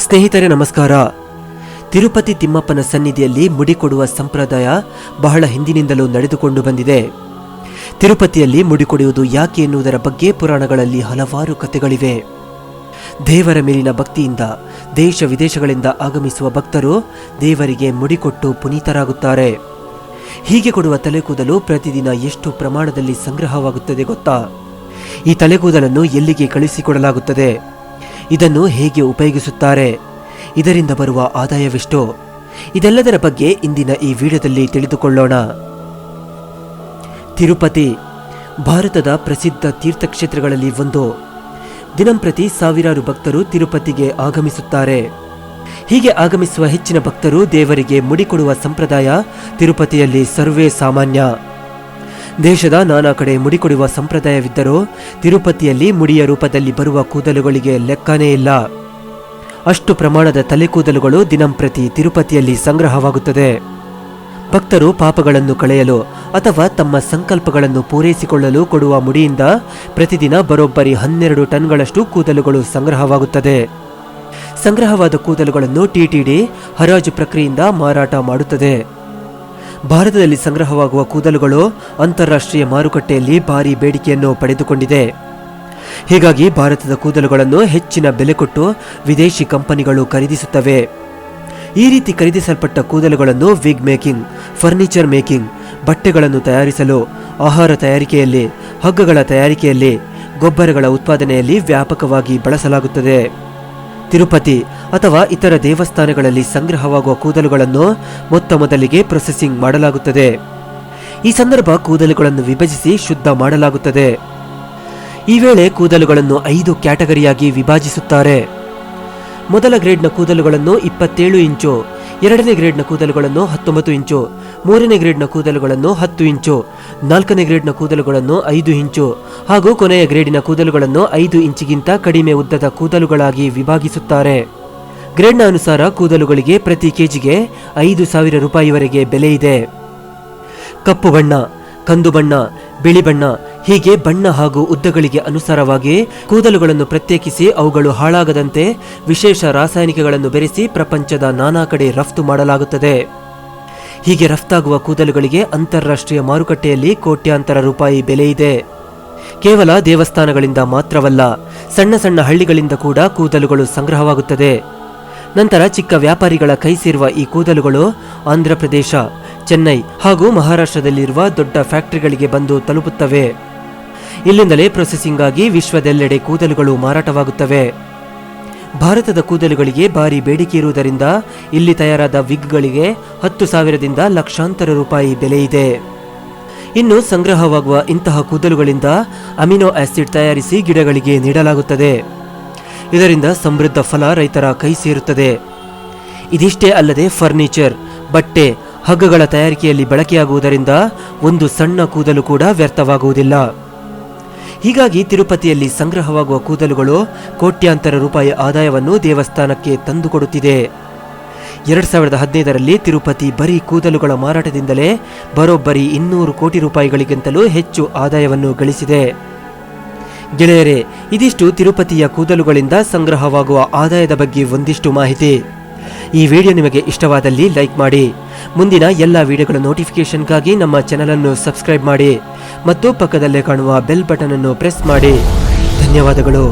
ಸ್ನೇಹಿತರೆ ನಮಸ್ಕಾರ. ತಿರುಪತಿ ತಿಮ್ಮಪ್ಪನ ಸನ್ನಿಧಿಯಲ್ಲಿ ಮುಡಿ ಕೊಡುವ ಸಂಪ್ರದಾಯ ಬಹಳ ಹಿಂದಿನಿಂದಲೂ ನಡೆದುಕೊಂಡು ಬಂದಿದೆ. ತಿರುಪತಿಯಲ್ಲಿ ಮುಡಿ ಕೊಡುವುದು ಯಾಕೆ ಎನ್ನುವುದರ ಬಗ್ಗೆ ಪುರಾಣಗಳಲ್ಲಿ ಹಲವಾರು ಕಥೆಗಳಿವೆ. ದೇವರ ಮೇಲಿನ ಭಕ್ತಿಯಿಂದ ದೇಶ ವಿದೇಶಗಳಿಂದ ಆಗಮಿಸುವ ಭಕ್ತರು ದೇವರಿಗೆ ಮುಡಿಕೊಟ್ಟು ಪುನೀತರಾಗುತ್ತಾರೆ. ಹೀಗೆ ಕೊಡುವ ತಲೆಕೂದಲು ಪ್ರತಿದಿನ ಎಷ್ಟು ಪ್ರಮಾಣದಲ್ಲಿ ಸಂಗ್ರಹವಾಗುತ್ತದೆ ಗೊತ್ತಾ? ಈ ತಲೆಕೂದಲನ್ನು ಎಲ್ಲಿಗೆ ಕಳುಹಿಸಿಕೊಡಲಾಗುತ್ತದೆ? ಇದನ್ನು ಹೇಗೆ ಉಪಯೋಗಿಸುತ್ತಾರೆ? ಇದರಿಂದ ಬರುವ ಆದಾಯವೆಷ್ಟು? ಇದೆಲ್ಲದರ ಬಗ್ಗೆ ಇಂದಿನ ಈ ವಿಡಿಯೋದಲ್ಲಿ ತಿಳಿದುಕೊಳ್ಳೋಣ. ತಿರುಪತಿ ಭಾರತದ ಪ್ರಸಿದ್ಧ ತೀರ್ಥಕ್ಷೇತ್ರಗಳಲ್ಲಿ ಒಂದು. ದಿನಂಪ್ರತಿ ಸಾವಿರಾರು ಭಕ್ತರು ತಿರುಪತಿಗೆ ಆಗಮಿಸುತ್ತಾರೆ. ಹೀಗೆ ಆಗಮಿಸುವ ಹೆಚ್ಚಿನ ಭಕ್ತರು ದೇವರಿಗೆ ಮುಡಿ ಕೊಡುವ ಸಂಪ್ರದಾಯ ತಿರುಪತಿಯಲ್ಲಿ ಸರ್ವೇ ಸಾಮಾನ್ಯ. ದೇಶದ ನಾನಾ ಕಡೆ ಮುಡಿ ಕೊಡುವ ಸಂಪ್ರದಾಯವಿದ್ದರೂ ತಿರುಪತಿಯಲ್ಲಿ ಮುಡಿಯ ರೂಪದಲ್ಲಿ ಬರುವ ಕೂದಲುಗಳಿಗೆ ಲೆಕ್ಕನೇ ಇಲ್ಲ. ಅಷ್ಟು ಪ್ರಮಾಣದ ತಲೆಕೂದಲುಗಳು ದಿನಂಪ್ರತಿ ತಿರುಪತಿಯಲ್ಲಿ ಸಂಗ್ರಹವಾಗುತ್ತದೆ. ಭಕ್ತರು ಪಾಪಗಳನ್ನು ಕಳೆಯಲು ಅಥವಾ ತಮ್ಮ ಸಂಕಲ್ಪಗಳನ್ನು ಪೂರೈಸಿಕೊಳ್ಳಲು ಕೊಡುವ ಮುಡಿಯಿಂದ ಪ್ರತಿದಿನ ಬರೋಬ್ಬರಿ 12 ಟನ್ಗಳಷ್ಟು ಕೂದಲುಗಳು ಸಂಗ್ರಹವಾಗುತ್ತದೆ. ಸಂಗ್ರಹವಾದ ಕೂದಲುಗಳನ್ನು ಟಿಟಿಡಿ ಹರಾಜು ಪ್ರಕ್ರಿಯೆಯಿಂದ ಮಾರಾಟ ಮಾಡುತ್ತದೆ. ಭಾರತದಲ್ಲಿ ಸಂಗ್ರಹವಾಗುವ ಕೂದಲುಗಳು ಅಂತಾರಾಷ್ಟ್ರೀಯ ಮಾರುಕಟ್ಟೆಯಲ್ಲಿ ಭಾರಿ ಬೇಡಿಕೆಯನ್ನು ಪಡೆದುಕೊಂಡಿದೆ. ಹೀಗಾಗಿ ಭಾರತದ ಕೂದಲುಗಳನ್ನು ಹೆಚ್ಚಿನ ಬೆಲೆ ಕೊಟ್ಟು ವಿದೇಶಿ ಕಂಪನಿಗಳು ಖರೀದಿಸುತ್ತವೆ. ಈ ರೀತಿ ಖರೀದಿಸಲ್ಪಟ್ಟ ಕೂದಲುಗಳನ್ನು ವಿಗ್ ಮೇಕಿಂಗ್, ಫರ್ನಿಚರ್ ಮೇಕಿಂಗ್, ಬಟ್ಟೆಗಳನ್ನು ತಯಾರಿಸಲು, ಆಹಾರ ತಯಾರಿಕೆಯಲ್ಲಿ, ಹಗ್ಗಗಳ ತಯಾರಿಕೆಯಲ್ಲಿ, ಗೊಬ್ಬರಗಳ ಉತ್ಪಾದನೆಯಲ್ಲಿ ವ್ಯಾಪಕವಾಗಿ ಬಳಸಲಾಗುತ್ತದೆ. ತಿರುಪತಿ ಅಥವಾ ಇತರ ದೇವಸ್ಥಾನಗಳಲ್ಲಿ ಸಂಗ್ರಹವಾಗುವ ಕೂದಲುಗಳನ್ನು ಮೊದಲಿಗೆ ಪ್ರೊಸೆಸಿಂಗ್ ಮಾಡಲಾಗುತ್ತದೆ. ಈ ಸಂದರ್ಭ ಕೂದಲುಗಳನ್ನು ವಿಭಜಿಸಿ ಶುದ್ಧ ಮಾಡಲಾಗುತ್ತದೆ. ಈ ವೇಳೆ ಕೂದಲುಗಳನ್ನು 5 ಕ್ಯಾಟಗರಿಯಾಗಿ ವಿಭಜಿಸುತ್ತಾರೆ. ಮೊದಲ ಗ್ರೇಡ್ನ ಕೂದಲುಗಳನ್ನು 27 ಇಂಚು, ಎರಡನೇ ಗ್ರೇಡ್ನ ಕೂದಲುಗಳನ್ನು 19 ಇಂಚು, ಮೂರನೇ ಗ್ರೇಡ್ನ ಕೂದಲುಗಳನ್ನು 10 ಇಂಚು, ನಾಲ್ಕನೇ ಗ್ರೇಡ್ನ ಕೂದಲುಗಳನ್ನು 5 ಇಂಚು ಹಾಗೂ ಕೊನೆಯ ಗ್ರೇಡಿನ ಕೂದಲುಗಳನ್ನು 5 ಇಂಚಿಗಿಂತ ಕಡಿಮೆ ಉದ್ದದ ಕೂದಲುಗಳಾಗಿ ವಿಭಾಗಿಸುತ್ತಾರೆ. ಗ್ರೇಡ್ನ ಅನುಸಾರ ಕೂದಲುಗಳಿಗೆ ಪ್ರತಿ ಕೆಜಿಗೆ 5,000 ರೂಪಾಯಿವರೆಗೆ ಬೆಲೆ ಇದೆ. ಕಪ್ಪು ಬಣ್ಣ, ಕಂದು ಬಣ್ಣ, ಬಿಳಿ ಬಣ್ಣ ಹೀಗೆ ಬಣ್ಣ ಹಾಗೂ ಉದ್ದಗಳಿಗೆ ಅನುಸಾರವಾಗಿ ಕೂದಲುಗಳನ್ನು ಪ್ರತ್ಯೇಕಿಸಿ ಅವುಗಳು ಹಾಳಾಗದಂತೆ ವಿಶೇಷ ರಾಸಾಯನಿಕಗಳನ್ನು ಬೆರೆಸಿ ಪ್ರಪಂಚದ ನಾನಾ ಕಡೆ ರಫ್ತು ಮಾಡಲಾಗುತ್ತದೆ. ಹೀಗೆ ರಫ್ತಾಗುವ ಕೂದಲುಗಳಿಗೆ ಅಂತಾರಾಷ್ಟ್ರೀಯ ಮಾರುಕಟ್ಟೆಯಲ್ಲಿ ಕೋಟ್ಯಾಂತರ ರೂಪಾಯಿ ಬೆಲೆ ಇದೆ. ಕೇವಲ ದೇವಸ್ಥಾನಗಳಿಂದ ಮಾತ್ರವಲ್ಲ, ಸಣ್ಣ ಸಣ್ಣ ಹಳ್ಳಿಗಳಿಂದ ಕೂಡ ಕೂದಲುಗಳು ಸಂಗ್ರಹವಾಗುತ್ತದೆ. ನಂತರ ಚಿಕ್ಕ ವ್ಯಾಪಾರಿಗಳ ಕೈ ಸೇರುವ ಈ ಕೂದಲುಗಳು ಆಂಧ್ರಪ್ರದೇಶ, ಚೆನ್ನೈ ಹಾಗೂ ಮಹಾರಾಷ್ಟ್ರದಲ್ಲಿರುವ ದೊಡ್ಡ ಫ್ಯಾಕ್ಟರಿಗಳಿಗೆ ಬಂದು ತಲುಪುತ್ತವೆ. ಇಲ್ಲಿಂದಲೇ ಪ್ರೊಸೆಸಿಂಗ್ ಆಗಿ ವಿಶ್ವದೆಲ್ಲೆಡೆ ಕೂದಲುಗಳು ಮಾರಾಟವಾಗುತ್ತವೆ. ಭಾರತದ ಕೂದಲುಗಳಿಗೆ ಭಾರಿ ಬೇಡಿಕೆ ಇರುವುದರಿಂದ ಇಲ್ಲಿ ತಯಾರಾದ ವಿಗ್ಗಳಿಗೆ 10,000ದಿಂದ ಲಕ್ಷಾಂತರ ರೂಪಾಯಿ ಬೆಲೆ ಇದೆ. ಇನ್ನು ಸಂಗ್ರಹವಾಗುವ ಇಂತಹ ಕೂದಲುಗಳಿಂದ ಅಮಿನೋ ಆಸಿಡ್ ತಯಾರಿಸಿ ಗಿಡಗಳಿಗೆ ನೀಡಲಾಗುತ್ತದೆ. ಇದರಿಂದ ಸಮೃದ್ಧ ಫಲ ರೈತರ ಕೈ ಸೇರುತ್ತದೆ. ಇದಿಷ್ಟೇ ಅಲ್ಲದೆ ಫರ್ನಿಚರ್, ಬಟ್ಟೆ, ಹಗ್ಗಗಳ ತಯಾರಿಕೆಯಲ್ಲಿ ಬಳಕೆಯಾಗುವುದರಿಂದ ಒಂದು ಸಣ್ಣ ಕೂದಲು ಕೂಡ ವ್ಯರ್ಥವಾಗುವುದಿಲ್ಲ. ಹೀಗಾಗಿ ತಿರುಪತಿಯಲ್ಲಿ ಸಂಗ್ರಹವಾಗುವ ಕೂದಲುಗಳು ಕೋಟ್ಯಾಂತರ ರೂಪಾಯಿ ಆದಾಯವನ್ನು ದೇವಸ್ಥಾನಕ್ಕೆ ತಂದುಕೊಡುತ್ತಿದೆ. 2015ರಲ್ಲಿ ತಿರುಪತಿ ಬರೀ ಕೂದಲುಗಳ ಮಾರಾಟದಿಂದಲೇ ಬರೋಬ್ಬರಿ 200 ಕೋಟಿ ರೂಪಾಯಿಗಳಿಗಿಂತಲೂ ಹೆಚ್ಚು ಆದಾಯವನ್ನು ಗಳಿಸಿದೆ. ಗೆಳೆಯರೇ, ಇದಿಷ್ಟು ತಿರುಪತಿಯ ಕೂದಲುಗಳಿಂದ ಸಂಗ್ರಹವಾಗುವ ಆದಾಯದ ಬಗ್ಗೆ ಒಂದಿಷ್ಟು ಮಾಹಿತಿ. ಈ ವಿಡಿಯೋ ನಿಮಗೆ ಇಷ್ಟವಾದಲ್ಲಿ ಲೈಕ್ ಮಾಡಿ. ಮುಂದಿನ ಎಲ್ಲ ವಿಡಿಯೋಗಳ ನೋಟಿಫಿಕೇಶನ್ಗಾಗಿ ನಮ್ಮ ಚಾನೆಲ್ ಅನ್ನು ಸಬ್ಸ್ಕ್ರೈಬ್ ಮಾಡಿ ಮತ್ತು ಪಕ್ಕದಲ್ಲೇ ಕಾಣುವ ಬೆಲ್ ಬಟನ್ ಅನ್ನು ಪ್ರೆಸ್ ಮಾಡಿ. ಧನ್ಯವಾದಗಳು.